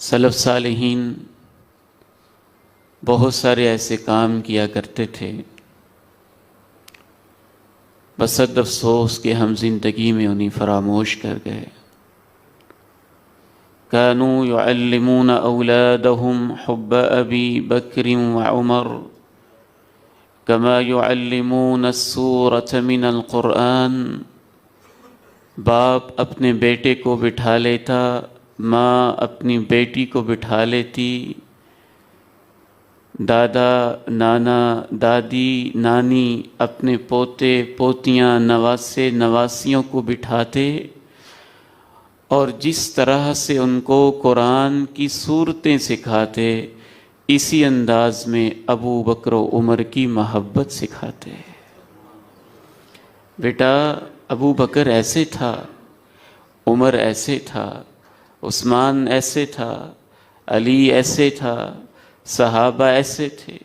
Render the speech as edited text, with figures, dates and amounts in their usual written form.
سلف صالحین بہت سارے ایسے کام کیا کرتے تھے، بس افسوس کہ ہم زندگی میں انہیں فراموش کر گئے۔ كانوا يعلمون أولادهم حب أبي بكر وعمر كما يعلمون السورة من القرآن۔ باپ اپنے بیٹے کو بٹھا لیتا، ماں اپنی بیٹی کو بٹھا لیتی، دادا، نانا، دادی، نانی اپنے پوتے، پوتیاں، نواسے، نواسیوں کو بٹھاتے اور جس طرح سے ان کو قرآن کی صورتیں سکھاتے، اسی انداز میں ابو بکر و عمر کی محبت سکھاتے۔ بیٹا ابو بکر ایسے تھا، عمر ایسے تھا، عثمان ایسے تھا، علی ایسے تھا، صحابہ ایسے تھے،